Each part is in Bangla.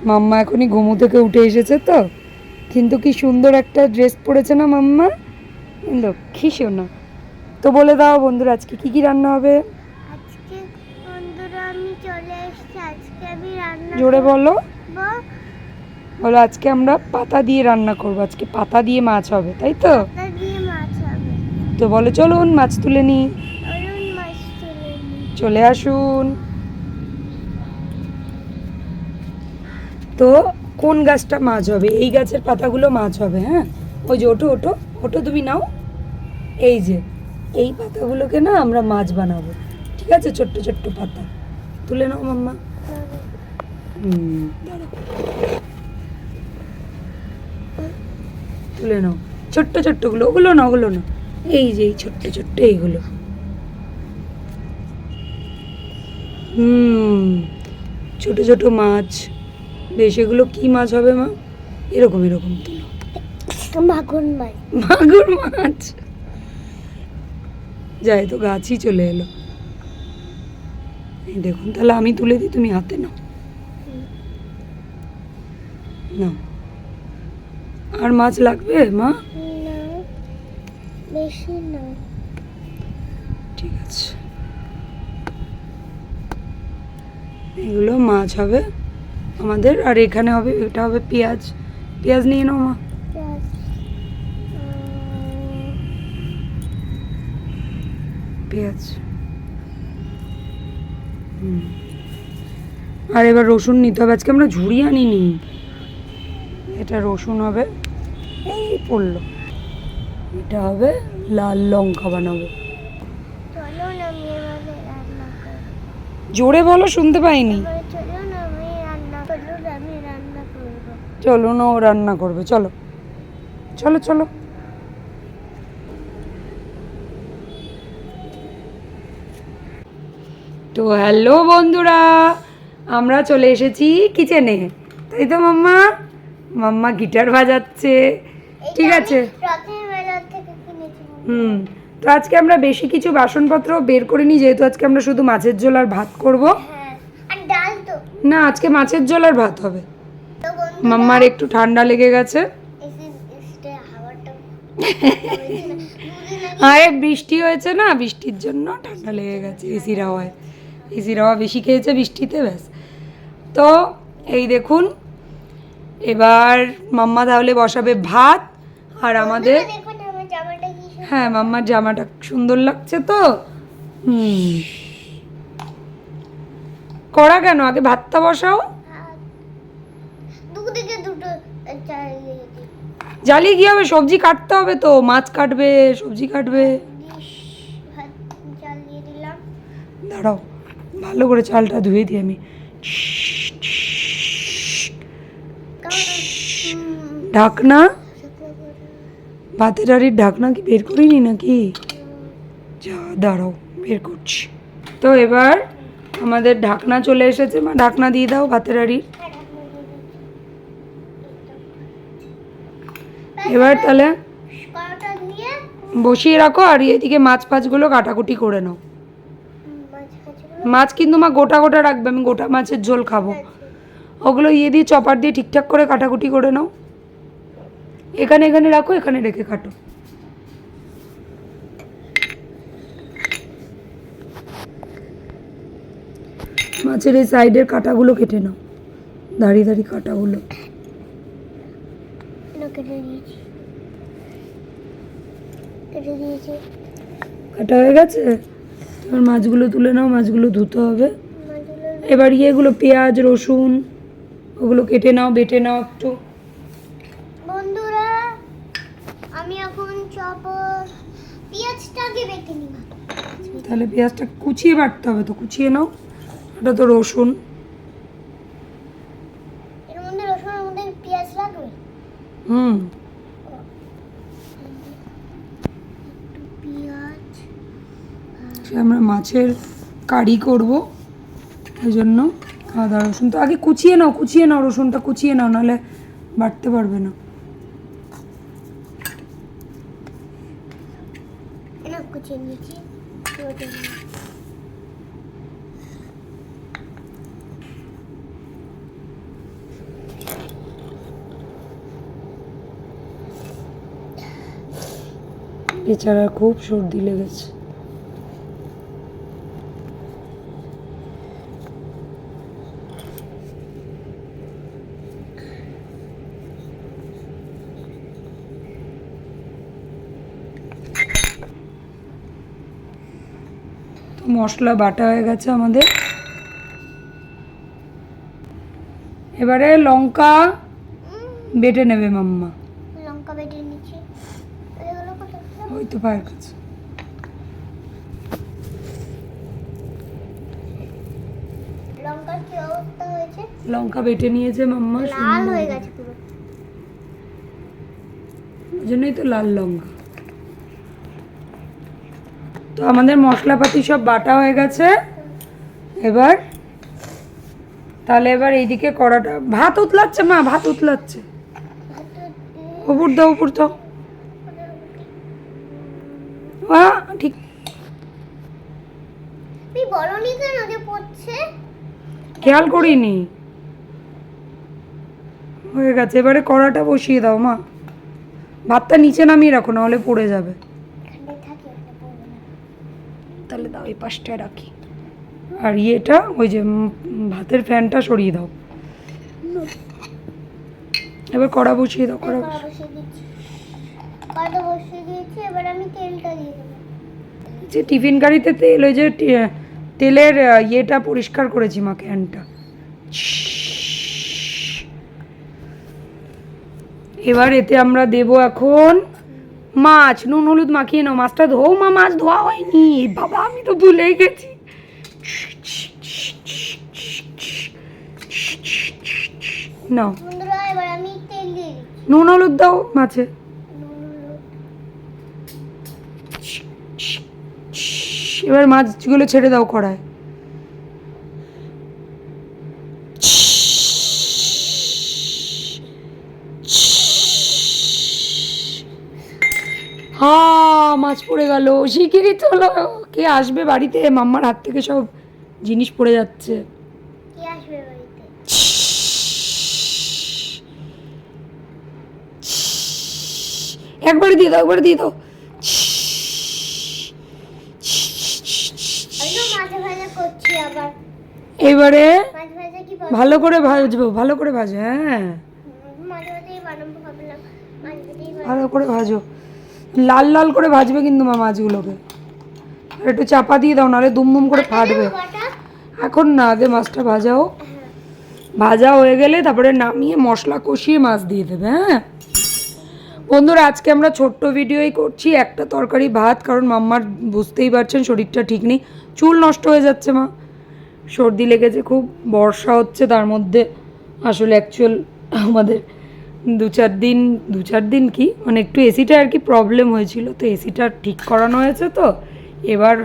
মাম্মা এখনই ঘুমো থেকে উঠে এসেছে তো, কিন্তু কি সুন্দর একটা ড্রেস পরেছে না মাম্মা, লক্ষ্মী সোনা। তো বলে দাও বন্ধুরা আজকে কি কি রান্না হবে? আজকে বন্ধুরা আমি চলে এসেছি, আজকে আমি রান্না জোরে বলো। করব। বলো আজকে আমরা পাতা দিয়ে রান্না করব, আজকে পাতা দিয়ে মাছ হবে, তাই তো? পাতা দিয়ে মাছ হবে। তো বলো চলুন মাছ তুলে নিই। চলুন মাছ তুলে নিই। চলে আসুন। তো কোন গাছটা মাছ হবে? এই গাছের পাতাগুলো মাছ হবে। হ্যাঁ, ওই যে ওঠো ওঠো ওঠো, তুমি নাও। এই যে এই পাতাগুলোকে না আমরা মাছ বানাবো, ঠিক আছে? ছোট্ট ছোট্ট পাতা তুলে নাও মাম্মা। দাঁড়াও, তুলে নাও ছোট্ট ছোট্টগুলো, ওগুলো না ওগুলো না, এই যে এই ছোট্ট ছোট্ট এইগুলো। ছোট ছোট মাছ। বেশ, এগুলো কি মাছ হবে মা? এরকম এরকম তুলো। মাগুর মাছ। মাগুর মাছ। যাই তো, গাছই চলে এলো। এই দেখুন, তাহলে আমি তুলে দিই, তুমি হাতে নাও। নাও। আর মাছ লাগবে মা? না, বেশি না। ঠিক আছে, এগুলো মাছ হবে আমাদের। আর এখানে হবে, এটা হবে পেঁয়াজ। পেঁয়াজ নিয়ে নাও মা। পেঁয়াজ, পেঁয়াজ। আর এবার রসুন নিতে হবে, আজকে আমরা ঝুড়ি আনিনি। এটা রসুন হবে, এই পড়লো। এটা হবে লাল লঙ্কা বানাবো। চলুন আমি এবারে রান্না করব। জোরে বলো, শুনতে পাইনি। এবারে চলুন আমি রান্না করব। চলো না, ও রান্না করবে, চলো চলো চলো। তো হ্যালো বন্ধুরা, আমরা চলে এসেছি কিচেনে, তাই তো মাম্মা? মাম্মা গিটার বাজাচ্ছে, ঠিক আছে। রথের মেলার থেকে কিনেছি। তো আজকে আমরা বেশি কিছু বাসনপত্র বের করিনি, যেহেতু আজকে আমরা শুধু মাছের ঝোল আর ভাত করব। হ্যাঁ, আর ডাল তো। না, আজকে মাছের ঝোল আর ভাত হবে। তো বন্ধুরা, মাম্মার একটু ঠান্ডা লেগে গেছে। হাওয়াটা আরে বৃষ্টি হয়েছে না, বৃষ্টির জন্য ঠান্ডা লেগে গেছে। এসির হাওয়ায়, এসির হাওয়া বেশি খেয়েছে বৃষ্টিতে, ব্যাস। তো এই দেখুন, এবার মাম্মা তাহলে বসাবে ভাত। আর আমাদের, দেখুন আমার জামাটা কি সুন্দর। হ্যাঁ মাম্মার জামাটা সুন্দর লাগছে তো। কড়া কেন? আগে ভাতটা বসাও। দুদিকে দুটো চালিয়ে দিই। জ্বালিয়ে কি হবে? সবজি কাটতে হবে তো, মাছ কাটবে, সবজি কাটবে। ভাত জ্বালিয়ে দিলাম। দাঁড়াও, ভালো করে চালটা ধুয়ে দিই আমি। ঢাকনা, ভাতের হাঁড়ির ঢাকনা কি বের করিনি নাকি? যা, দাঁড়াও বের করছি। তো এবার আমাদের ঢাকনা চলে এসেছে, মা ঢাকনা দিয়ে দাও ভাতের হাঁড়ির। এবার তাহলে কড়াটা দিয়ে বসিয়ে রাখো, আর এদিকে মাছ ফাছগুলো কাটাকুটি করে নাও। মাছ মাছ কিন্তু মা গোটা গোটা রাখবে, আমি গোটা মাছের ঝোল খাবো। ওগুলো দিয়ে চপার দিয়ে ঠিকঠাক করে কাটাকুটি করে নাও। এখানে এখানে রাখো, এখানে রেখে কাটো। মাছের এই সাইডের কাটাগুলো কেটে নাও, দাঁড়িয়ে দাঁড়িয়ে কাটাগুলো। কেটে দিয়েছি। কাটা হয়ে গেছে, এবার মাছগুলো তুলে নাও, মাছগুলো ধুতে হবে। এবার ইয়েগুলো পেঁয়াজ রসুন ওগুলো কেটে নাও, বেটে নাও একটু। বন্ধুরা, আমি এখন পেঁয়াজটা আগে বেটে নিব। তাহলে পেঁয়াজটা কুচিয়ে বাটতে হবে, তো কুচিয়ে নাও। এটা তো রসুন, এর মধ্যে রসুনের মধ্যে পেঁয়াজ লাগবে। পেঁয়াজ, আমরা মাছের কারি করব, ওই জন্য আদা রসুন তো আগে কুচিয়ে নাও, কুচিয়ে নাও, রসুনটা কুচিয়ে নাও, নাহলে বাটতে পারবে না। এটা কুচিয়ে নিয়েছি। বেচারা খুব সর্দি লেগেছে। তো মশলা বাটা হয়ে গেছে আমাদের। এবারে লঙ্কা বেটে নেবে মাম্মা। লঙ্কা বেটে নিচ্ছি। এগুলো কোথায়? ওই তো পায়ের কাছে। লঙ্কার কি অবস্থা হয়েছে? লঙ্কা বেটে নিয়েছে মাম্মা, লাল সুন্দর। হয়ে গেছে পুরো। ওই জন্যই তো লাল লঙ্কা। তো আমাদের মশলাপাতি সব বাটা হয়ে গেছে। এবার তাহলে এবার এইদিকে কড়াটা, ভাত উতলাচ্ছে মা, ভাত উতলাচ্ছে। উপর দাও, উপর দাও। ঠিক তুই বলনি কেন যে পড়ছে? খেয়াল করিনি। হয়ে গেছে, এবারে কড়াটা বসিয়ে দাও মা। ভাতটা নিচে নামিয়ে রাখো, নাহলে পড়ে যাবে। এখানে থাকে, এখানে পড়বে না। তাহলে দাও, এই পাশটায় রাখি। আর ইয়েটা, ওই যে ভাতের ফ্যানটা সরিয়ে দাও। এবার কড়া বসিয়ে দাও, কড়া কড়া বসিয়ে দিচ্ছি। কড়া বসিয়ে দিয়েছি, এবার আমি তেলটা দিয়ে দেবো। যে টিফিন গাড়িতে তেল, ওই যে তেলের ইয়েটা পরিষ্কার করেছি মা, ক্যানটা। এবার এতে আমরা দেব এখন মাছ। নুন হলুদ মাখিয়ে নাও, মাছটা ধোও মা, মাছ ধোয়া হয়নি বাবা, আমি তো ভুলেই গেছি। নাও বন্ধুরা, এবার আমি তেল দিয়ে দিচ্ছি। নুন হলুদ দাও মাছে। নুন হলুদ। এবার মাছগুলো ছেড়ে দাও কড়ায়। মাছ পড়ে গেল। শিগগিরই চলো, কে আসবে বাড়িতে, মাম্মার হাত থেকে সব জিনিস পড়ে যাচ্ছে। কি আসবে বাড়িতে? একবারে দিয়ে দাও, একবারে দিয়ে দাও। আমি তো মাঝে মাঝে করছি আবার। এবারে মাঝে মাঝে কি ভালো করে ভাজবো, ভালো করে ভাজো। হ্যাঁ, মাঝে মাঝেই বানাবো ভাবলাম, মাঝে মাঝেই ভালো করে ভাজো, লাল লাল করে ভাজবে কিন্তু মা মাছগুলোকে। আর একটু চাপা দিয়ে দাও, নাহলে দুম দুম করে ফাটবে। বাটা। এখন না, আগে মাছটা ভাজাও। ভাজা হয়ে গেলে তারপরে নামিয়ে মশলা কষিয়ে মাছ দিয়ে দেবে। হ্যাঁ বন্ধুরা, আজকে আমরা ছোট্ট ভিডিওই করছি, একটা তরকারি ভাত, কারণ মাম্মার বুঝতেই পারছেন শরীরটা ঠিক নেই, চুল নষ্ট হয়ে যাচ্ছে মা, সর্দি লেগেছে খুব, বর্ষা হচ্ছে তার মধ্যে। আসলে অ্যাকচুয়াল আমাদের দু চার দিন কি মানে একটু এসিটা আর কি প্রবলেম হয়েছিল, তো এসিটা ঠিক করানো হয়েছে। তো এবার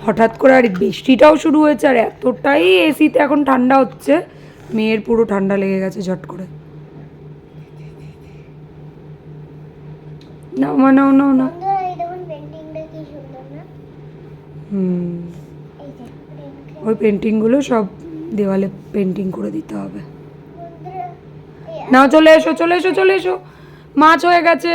হঠাৎ করে আর বৃষ্টিটাও শুরু হয়েছে, আর এতটাই এসিতে এখন ঠান্ডা হচ্ছে, মেয়ের পুরো ঠান্ডা লেগে গেছে ঝট করে। নাও মা, নাও নাও না। বন্ধুরা, এই দেখুন পেন্টিংটা কি সুন্দর না? এই যে ওই পেন্টিংগুলো সব দেওয়ালে পেন্টিং করে দিতে হবে। বন্ধুরা, নাও, চলে এসো, চলে এসো, চলে এসো। মাছ হয়ে গেছে।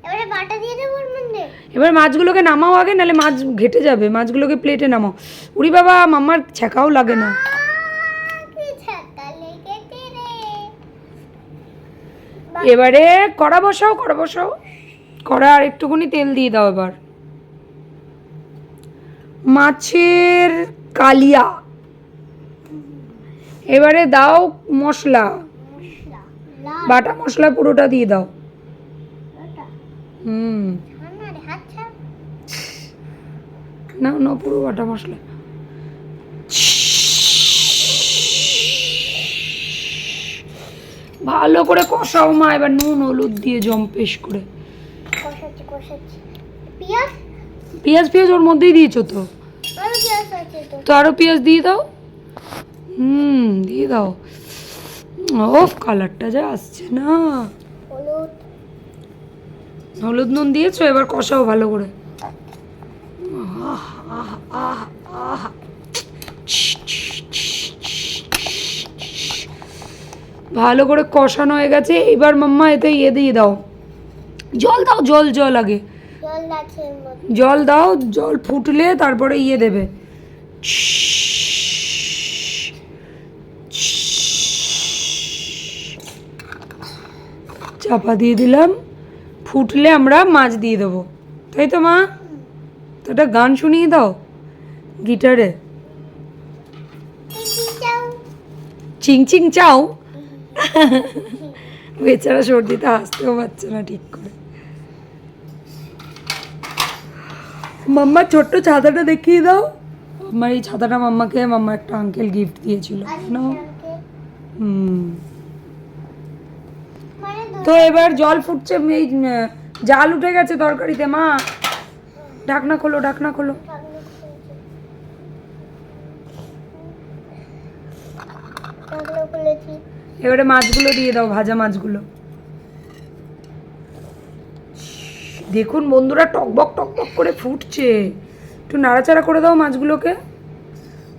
এবারে বাটা দিয়ে দেবো ওর মধ্যে। এবার মাছগুলোকে নামাও আগে, নাহলে মাছ ঘেটে যাবে। মাছগুলোকে প্লেটে নামাও। উড়ি বাবা, মাম্মার ছ্যাঁকাও লাগে না। কি ছাতা লেগেছে রে। এবারে কড়া বসাও, কড়া বসাও। কড়া আর একটুখানি তেল দিয়ে দাও। এবার মাছের কালিয়া, এবারে দাও মশলা, মশলা লাল বাটা মশলা পুরোটা দিয়ে দাও। বাটা। না রে, হাত ছাড়। না না, পুরো বাটা মশলা। ভালো করে কষাও মা, এবার নুন হলুদ দিয়ে জম্পেশ করে। কষাচ্ছি কষাচ্ছি। পেঁয়াজ পেঁয়াজ পেঁয়াজ ওর মধ্যেই দিয়েছো তো। আরো পেঁয়াজ আছে তো। তো আরো পেঁয়াজ দিয়ে দাও। দিয়ে দাও। ওফ, কালারটা যা আসছে না। হলুদ হলুদ নুন দিয়েছো, এবার কষাও ভালো করে। ভালো করে কষানো হয়ে গেছে। এবার মাম্মা এতে ইয়ে দিয়ে দাও, জল দাও, জল জল আগে। জল জল আছে এর মধ্যে। জল দাও, জল ফুটলে তারপরে ইয়ে দেবে। চাপা দিয়ে দিলাম, ফুটলে আমরা মাছ দিয়ে দেবো, তাই তো মা? তো একটা গান শুনিয়ে দাও গিটারে। টিটি চাও। চিং চিং চাও। বেচারা সর্দিতে হাসতেও পারছে না ঠিক করে। মাম্মা ছোট্ট ছাতাটা দেখিয়ে দাও। আমার এই ছাতাটা মাম্মাকে মাম্মা একটা আঙ্কেল গিফট দিয়েছিল। নাও। হুম। মানে তো এবার জল ফুটছে, এই জাল উঠে গেছে তরকারিতে মা। ঢাকনা খোলো, ঢাকনা খোলো। ঢাকনা খুলেছি। এবারে মাছগুলো দিয়ে দাও, ভাজা মাছগুলো। দেখুন বন্ধুরা, টকবক টকবক করে ফুটছে। একটু নাড়াচাড়া করে দাও মাছগুলোকে।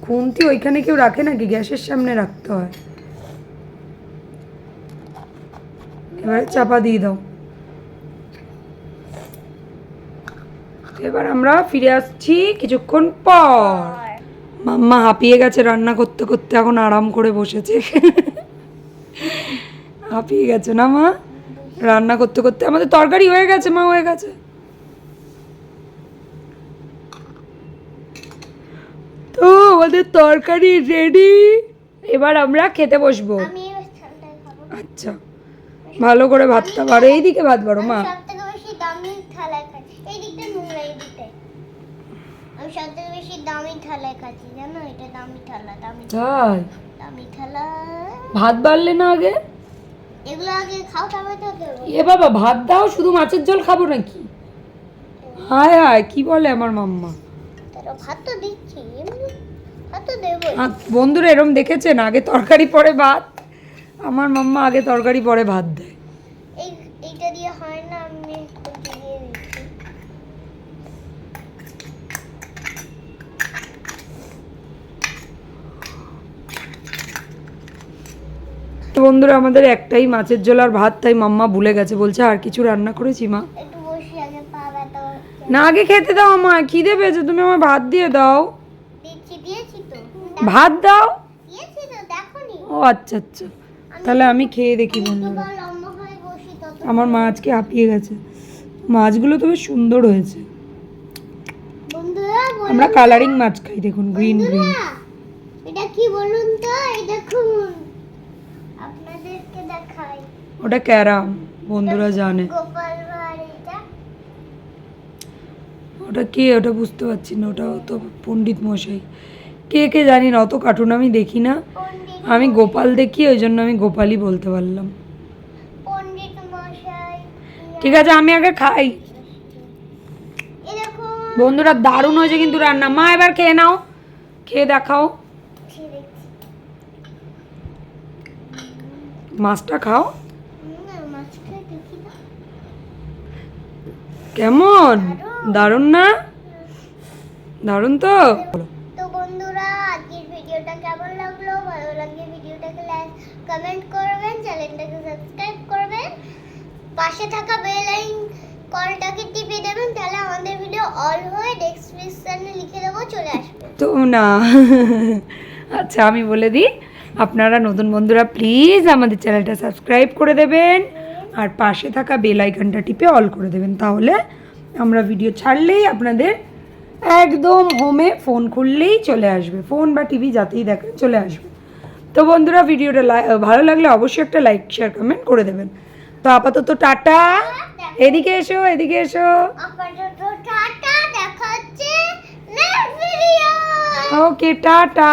খুন্তি ওইখানে কেউ রাখে নাকি? গ্যাসের সামনে রাখতে হয়। এবারে চাপা দিয়ে দাও। এবার আমরা ফিরে আসছি কিছুক্ষণ পর। মাম্মা হাঁপিয়ে গেছে রান্না করতে করতে, এখন আরাম করে বসেছে। হাঁপিয়ে গেছে না মা রান্না করতে করতে? আমাদের তরকারি হয়ে গেছে মা, হয়ে গেছে। তো আমাদের তরকারি রেডি, এবার আমরা খেতে বসবো। আমি এবার ঠান্ডায় খাবো। আচ্ছা, ভালো করে ভাতটা বাড়ো, এইদিকে ভাত বাড়ো মা। সব থেকে বেশি দামি থালায় খাচ্ছি। এই দিকটা নোংরা, এই দিকটায়। আমি সব থেকে বেশি দামি থালায় খাচ্ছি, জানো? এটা দামি থালা, দামি তাই? দামি থালা। ভাত বাড়লে না আগে? এগুলো আগে খাও, তারপরে তো দেবো। এ বাবা, ভাত দাও, শুধু মাছের ঝোল খাবো নাকি? হায় হায়, কি বলে আমার মাম্মা। তারা ভাত তো দিচ্ছি, এমনি ভাত তো দেবো। বন্ধুরা এরম দেখেছেন, আগে তরকারি পরে ভাত? আমার মাম্মা আগে তরকারি পরে ভাত দেয়। এইটা দিয়ে হয় না, আমি খুঁটি দিয়ে দিচ্ছি। তো বন্ধুরা আমাদের একটাই মাছের ঝোল আর ভাত, তাই মাম্মা ভুলে গেছে, বলছে আর কিছু রান্না করেছি মা? একটু বসি, আগে পা ব্যথা হচ্ছে। না, আগে খেতে দাও আমার, খিদে পেয়েছে, তুমি আমার ভাত দিয়ে দাও। দিয়েছি তো। ভাত দাও। দিয়েছি তো, দেখোনি? ও আচ্ছা আচ্ছা, তাহলে আমি খেয়ে দেখি বন্ধুরা। তোমার লম্বা হয়ে বসি তত। আমার মা আজকে হাঁপিয়ে গেছে। মাছগুলো তো বেশ সুন্দর হয়েছে। বন্ধুরা আমরা কালারিং মাছ খাই, দেখুন গ্রিন গ্রিন। বন্ধুরা, এটা কি বলুন তো? এই দেখুন, আপনাদেরকে দেখাই। ওটা ক্যারাম, বন্ধুরা জানে। গোপাল ভাঁড় এটা। ওটা কে, ওটা বুঝতে পারছি না। ওটা তো পণ্ডিত মশাই। কে কে জানি না, অত কার্টুন আমি দেখি না। পণ্ডিত আমি গোপাল দেখি, ওই জন্য আমি গোপালই বলতে পারলাম। পণ্ডিত মশাই। ঠিক আছে, আমি আগে খাই। এই দেখুন। বন্ধুরা দারুণ হয়েছে কিন্তু রান্না। মা এবার খেয়ে নাও, খেয়ে দেখাও। ঠিক আছে। মাছটা খাও। মাছ খেয়ে দেখি না। কেমন? দারুণ না? দারুণ তো। তো বন্ধুরা, আজকের ভিডিওটা কেমন লাগলো? ভালো লাগলে ভিডিওটাকে লাইক কমেন্ট করবেন, চ্যানেলটাকে সাবস্ক্রাইব করবেন, পাশে থাকা বেল কলটাকে টিপে দেবেন, তাহলে আমাদের ভিডিও অল হয়ে ডেসক্রিপশনে লিখে দেবো, চলে আসবে। তো না, আচ্ছা আমি বলে দিই, আপনারা নতুন বন্ধুরা প্লিজ আমাদের চ্যানেলটা সাবস্ক্রাইব করে দেবেন আর পাশে থাকা বেল আইকনটা টিপে অল করে দেবেন, তাহলে আমরা ভিডিও ছাড়লেই আপনাদের একদম হোমে ফোন খুললেই চলে আসবে, ফোন বা টিভি যাতেই দেখেন চলে আসবে। তো বন্ধুরা ভিডিওটা ভালো লাগলে অবশ্যই একটা লাইক শেয়ার কমেন্ট করে দেবেন। তো আপাতত টাটা। এদিকে এসো, এদিকে এসো। আপাতত টাটা, দেখা হচ্ছে নেক্সট ভিডিও। ওকে টাটা।